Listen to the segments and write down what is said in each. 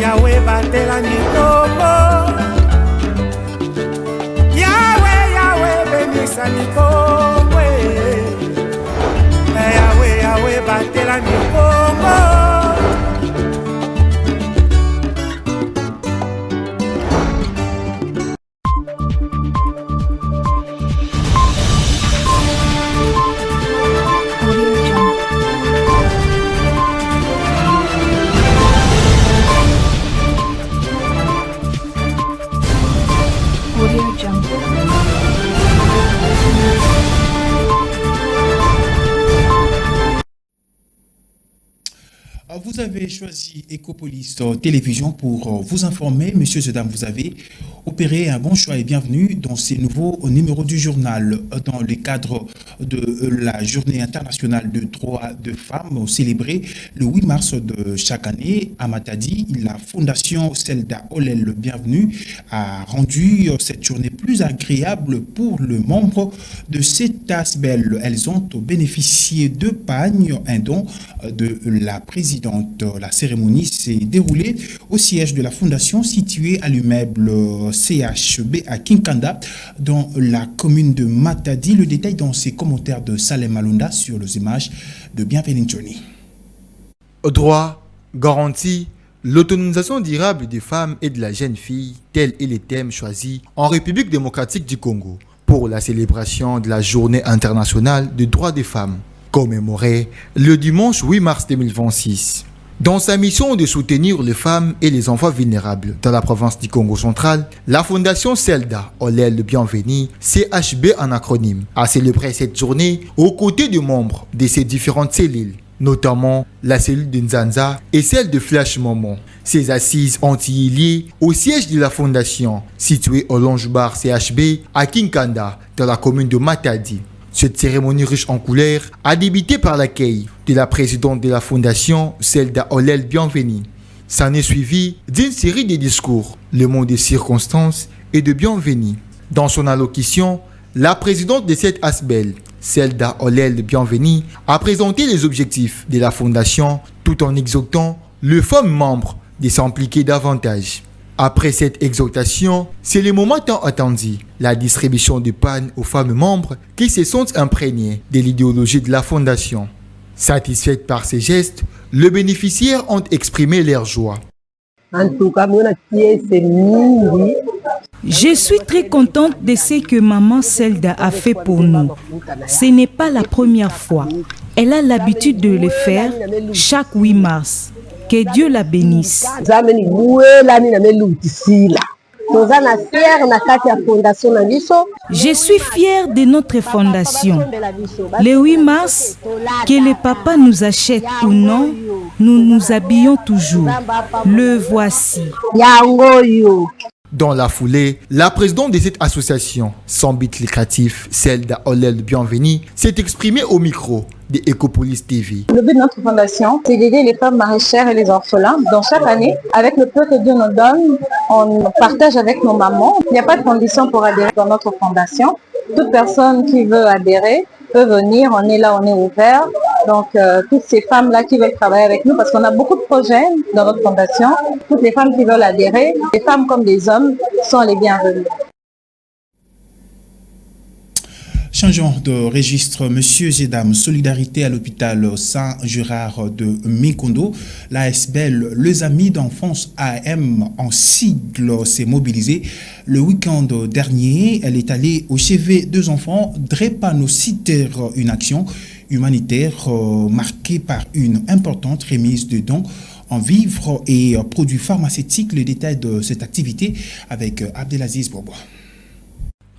Yahweh batela nikombo. Yahweh benisa nikombo. Yahweh batela nikombo. Vous avez choisi Ecopolis Télévision pour vous informer. Messieurs et dames, vous avez opéré un bon choix et bienvenue dans ces nouveaux numéros du journal. Dans le cadre de la Journée internationale de droits de femmes célébrée le 8 mars de chaque année à Matadi, la Fondation Selda Olel Bienvenue a rendu cette journée plus agréable pour le membre de cette ASBEL. Elles ont bénéficié de pagnes, un don de la présidente. La cérémonie s'est déroulée au siège de la fondation située à l'immeuble CHB à Kinkanda dans la commune de Matadi. Le détail dans ses commentaires de Salem Alonda sur les images de Bienvenue Johnny. Droit, garantie, l'autonomisation durable des femmes et de la jeune fille, tel est le thème choisi en République démocratique du Congo pour la célébration de la Journée internationale des droits des femmes, commémorée le dimanche 8 mars 2026. Dans sa mission de soutenir les femmes et les enfants vulnérables dans la province du Congo central, la Fondation Selda Olel Bienvenue, CHB en acronyme, a célébré cette journée aux côtés des membres de ses différentes cellules, notamment la cellule de Nzanza et celle de Flash Momon. Ces assises ont été liées au siège de la Fondation, situé au Longe Bar CHB à Kinkanda, dans la commune de Matadi. Cette cérémonie riche en couleurs a débuté par l'accueil de la présidente de la Fondation, Selda Olel Bienvenue. S'en est suivi d'une série de discours, le mot de circonstances et de bienvenue. Dans son allocution, la présidente de cette ASBEL, Selda Olel Bienvenue, a présenté les objectifs de la Fondation tout en exhortant les femmes membres de s'impliquer davantage. Après cette exhortation, c'est le moment tant attendu, la distribution de pannes aux femmes membres qui se sont imprégnées de l'idéologie de la Fondation. Satisfaites par ces gestes, les bénéficiaires ont exprimé leur joie. Je suis très contente de ce que maman Selda a fait pour nous. Ce n'est pas la première fois. Elle a l'habitude de le faire chaque 8 mars. Que Dieu la bénisse. Je suis fière de notre fondation. Le 8 mars, que le papa nous achète ou non, nous nous habillons toujours. Le voici. Dans la foulée, la présidente de cette association, sans but lucratif, Selda Olel Bienvenue, s'est exprimée au micro de Ecopolis TV. Le but de notre fondation, c'est d'aider les femmes maraîchères et les orphelins. Dans chaque année, avec le peu que Dieu nous donne, on partage avec nos mamans. Il n'y a pas de condition pour adhérer dans notre fondation. Toute personne qui veut adhérer peut venir, on est là, on est ouvert. Donc, toutes ces femmes-là qui veulent travailler avec nous, parce qu'on a beaucoup de projets dans notre fondation, toutes les femmes qui veulent adhérer, les femmes comme des hommes, sont les bienvenues. Changeons de registre, messieurs et dames, solidarité à l'hôpital Saint-Gérard de Mikondo. L'ASBEL, les amis d'enfance AM en sigle, s'est mobilisée. Le week-end dernier, elle est allée au chevet des enfants, drépanocytaire, une action humanitaire marquée par une importante remise de dons en vivres et produits pharmaceutiques. Le détail de cette activité avec Abdelaziz Bobo.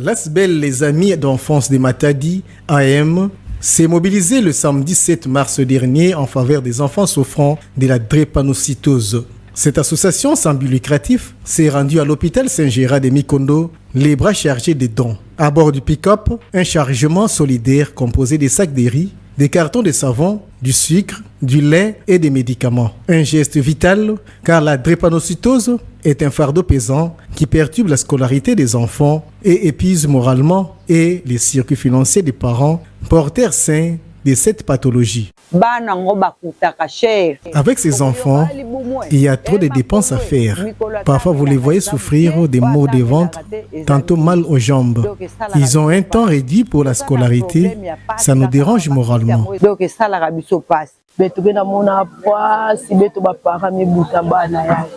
L'ASBEL, les amis d'enfance de Matadi, AM, s'est mobilisé le samedi 7 mars dernier en faveur des enfants souffrant de la drépanocytose. Cette association sans but lucratif s'est rendue à l'hôpital Saint-Gérard de Mikondo, les bras chargés de dons. À bord du pick-up, un chargement solidaire composé de sacs de riz, des cartons de savon, du sucre, du lait et des médicaments. Un geste vital car la drépanocytose est un fardeau pesant qui perturbe la scolarité des enfants et épuise moralement et les circuits financiers des parents, porteurs sains de cette pathologie. Avec ces enfants, il y a trop de dépenses à faire. Parfois, vous les voyez souffrir des maux de ventre, tantôt mal aux jambes. Ils ont un temps réduit pour la scolarité. Ça nous dérange moralement.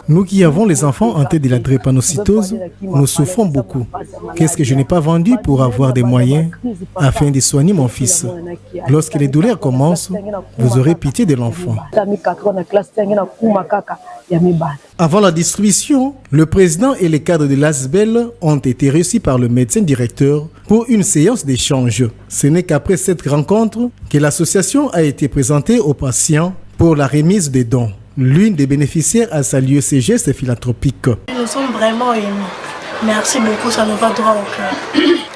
Nous qui avons les enfants atteints de la drépanocytose, nous souffrons beaucoup. Qu'est-ce que je n'ai pas vendu pour avoir des moyens afin de soigner mon fils? Lorsque les douleurs commencent, vous aurez pitié de l'enfant. Avant la distribution, le président et les cadres de l'ASBEL ont été reçus par le médecin directeur pour une séance d'échange. Ce n'est qu'après cette rencontre que l'association a été présentée aux patients pour la remise des dons. L'une des bénéficiaires a salué ces gestes philanthropiques. Nous sommes vraiment émus. Merci beaucoup, ça nous va droit au cœur.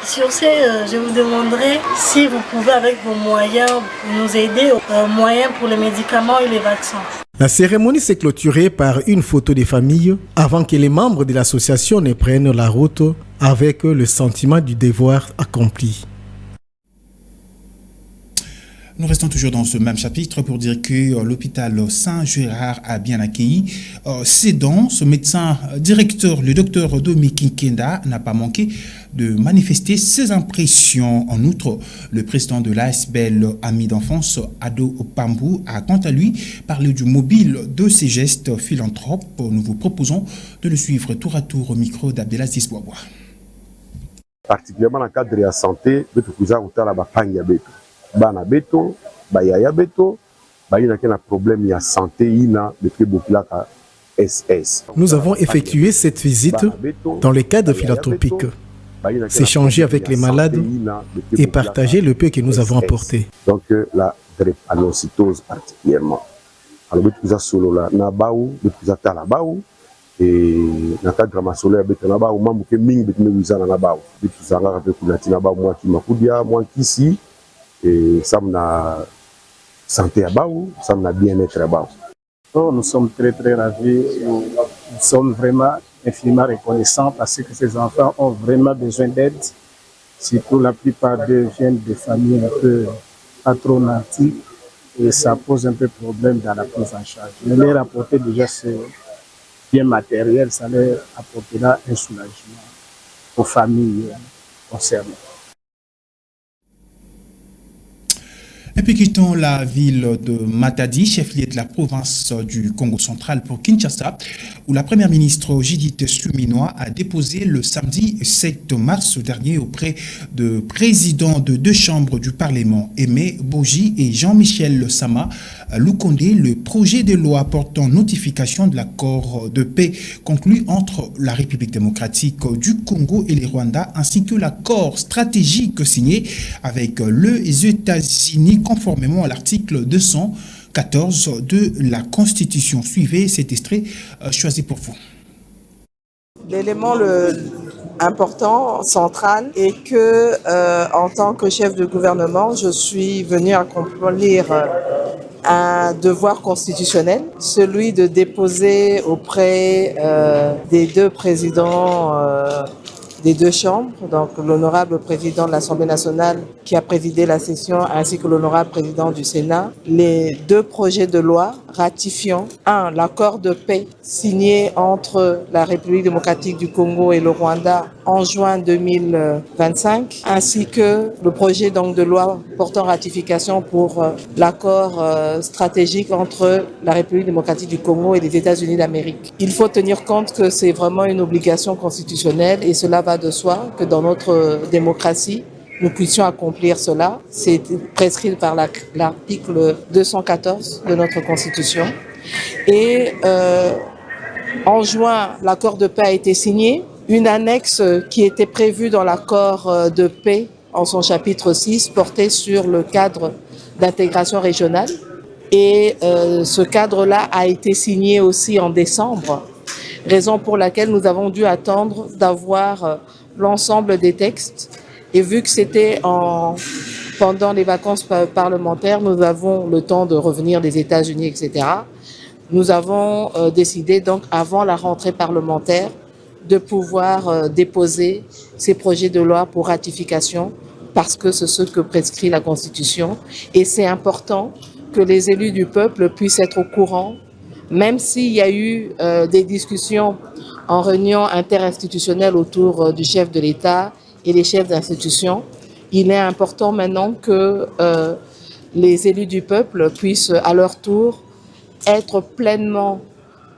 Sur ce, je vous demanderai si vous pouvez avec vos moyens nous aider aux moyens pour les médicaments et les vaccins. La cérémonie s'est clôturée par une photo des familles avant que les membres de l'association ne prennent la route avec le sentiment du devoir accompli. Nous restons toujours dans ce même chapitre pour dire que l'hôpital Saint-Gérard a bien accueilli ses dons. Ce médecin directeur, le docteur Domi Kinkenda, n'a pas manqué de manifester ses impressions. En outre, le président de l'ASBEL, ami d'enfance, Ado Pambou, a quant à lui parlé du mobile de ses gestes philanthropes. Nous vous proposons de le suivre tour à tour au micro d'Abdelaziz Bouaboua. Particulièrement dans le cadre de la santé, nous avons bana beto bayaya beto bayina kena problème ya santé ina depuis bokilaka SS. Nous avons effectué cette visite dans le cadre philanthropique, s'échanger avec les malades et partager le peu que nous avons apporté. Donc la drépanocytose particulièrement. Alors nous avons solo la nabaou, nous avons la baou et na cadre masolo ya beto nabaou mambo ke mingi beto nous na nabaou. Nous avons avec kunati nabaou moi qui makudia moi qui si et ça m'a santé à Baou, ça m'a bien-être à Baou. Oh, nous sommes très ravis, nous sommes vraiment infiniment reconnaissants parce que ces enfants ont vraiment besoin d'aide. Surtout la plupart d'eux viennent de familles un peu pas trop nantis et ça pose un peu de problème dans la prise en charge. Mais leur apporter déjà ce bien matériel, ça leur apportera un soulagement aux familles concernées. Et puis quittons la ville de Matadi, chef-lieu de la province du Congo central pour Kinshasa, où la première ministre Judith Suminwa a déposé le samedi 7 mars dernier auprès de présidents de deux chambres du Parlement, Aimé Boji et Jean-Michel Sama Lukonde, le projet de loi portant notification de l'accord de paix conclu entre la République démocratique du Congo et le Rwanda, ainsi que l'accord stratégique signé avec les États-Unis conformément à l'article 214 de la Constitution. Suivez cet extrait choisi pour vous. L'élément important, central, est que en tant que chef de gouvernement, je suis venu accomplir un devoir constitutionnel, celui de déposer auprès des deux présidents des deux chambres, donc l'honorable président de l'Assemblée nationale qui a présidé la session ainsi que l'honorable président du Sénat, les deux projets de loi ratifiant l'accord de paix signé entre la République démocratique du Congo et le Rwanda en juin 2025, ainsi que le projet donc de loi portant ratification pour l'accord stratégique entre la République démocratique du Congo et les États-Unis d'Amérique. Il faut tenir compte que c'est vraiment une obligation constitutionnelle et cela va de soi que dans notre démocratie, nous puissions accomplir cela. C'est prescrit par l'article 214 de notre Constitution. Et en juin, l'accord de paix a été signé. Une annexe qui était prévue dans l'accord de paix en son chapitre 6 portait sur le cadre d'intégration régionale. Et ce cadre-là a été signé aussi en décembre, raison pour laquelle nous avons dû attendre d'avoir l'ensemble des textes. Et vu que c'était pendant les vacances parlementaires, nous avons le temps de revenir des États-Unis, etc. Nous avons décidé donc avant la rentrée parlementaire de pouvoir déposer ces projets de loi pour ratification parce que c'est ce que prescrit la Constitution. Et c'est important que les élus du peuple puissent être au courant, même s'il y a eu des discussions en réunion interinstitutionnelle autour du chef de l'État et les chefs d'institution. Il est important maintenant que les élus du peuple puissent à leur tour être pleinement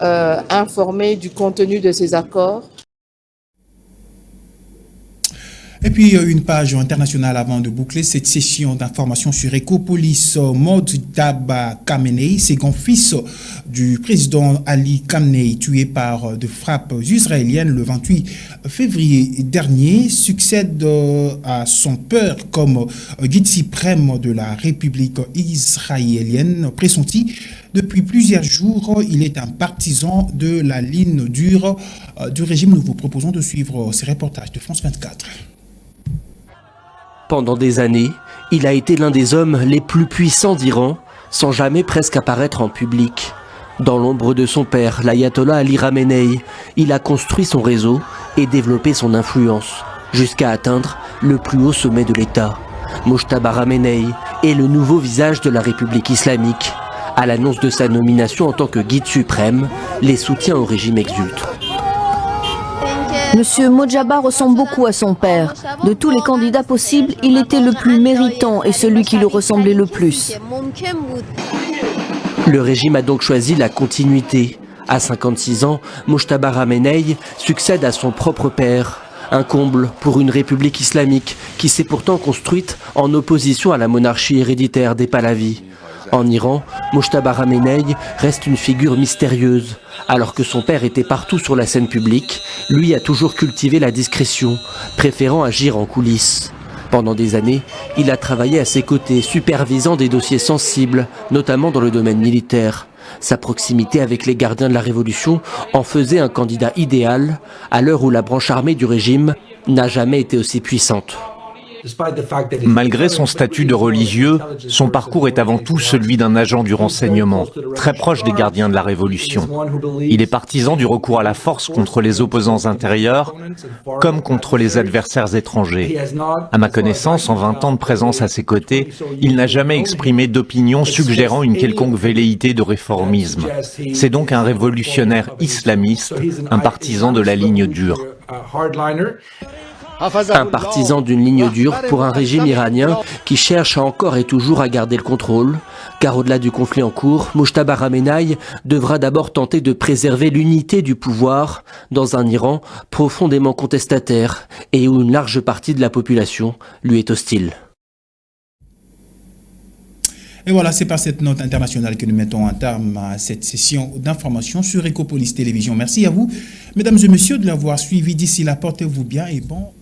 informés du contenu de ces accords. Et puis, une page internationale avant de boucler cette session d'information sur Ecopolis. Mojtaba Khamenei, second fils du président Ali Khamenei, tué par de frappes israéliennes le 28 février dernier, succède à son père comme guide suprême de la République israélienne. Pressenti depuis plusieurs jours, il est un partisan de la ligne dure du régime. Nous vous proposons de suivre ces reportages de France 24. Pendant des années, il a été l'un des hommes les plus puissants d'Iran, sans jamais presque apparaître en public. Dans l'ombre de son père, l'ayatollah Ali Khamenei, il a construit son réseau et développé son influence, jusqu'à atteindre le plus haut sommet de l'État. Mojtaba Khamenei est le nouveau visage de la République islamique. À l'annonce de sa nomination en tant que guide suprême, les soutiens au régime exultent. Monsieur Mojtaba ressemble beaucoup à son père. De tous les candidats possibles, il était le plus méritant et celui qui lui ressemblait le plus. Le régime a donc choisi la continuité. À 56 ans, Mojtaba Khamenei succède à son propre père. Un comble pour une république islamique qui s'est pourtant construite en opposition à la monarchie héréditaire des Pahlavis. En Iran, Mojtaba Khamenei reste une figure mystérieuse. Alors que son père était partout sur la scène publique, lui a toujours cultivé la discrétion, préférant agir en coulisses. Pendant des années, il a travaillé à ses côtés, supervisant des dossiers sensibles, notamment dans le domaine militaire. Sa proximité avec les gardiens de la Révolution en faisait un candidat idéal, à l'heure où la branche armée du régime n'a jamais été aussi puissante. Malgré son statut de religieux, son parcours est avant tout celui d'un agent du renseignement, très proche des gardiens de la Révolution. Il est partisan du recours à la force contre les opposants intérieurs, comme contre les adversaires étrangers. À ma connaissance, en 20 ans de présence à ses côtés, il n'a jamais exprimé d'opinion suggérant une quelconque velléité de réformisme. C'est donc un révolutionnaire islamiste, un partisan de la ligne dure. Un partisan d'une ligne dure pour un régime iranien qui cherche encore et toujours à garder le contrôle, car au-delà du conflit en cours, Mojtaba Khamenei devra d'abord tenter de préserver l'unité du pouvoir dans un Iran profondément contestataire et où une large partie de la population lui est hostile. Et voilà, c'est par cette note internationale que nous mettons un terme à cette session d'information sur Ecopolis Télévision. Merci à vous, mesdames et messieurs, de l'avoir suivi. D'ici là, portez-vous bien et bon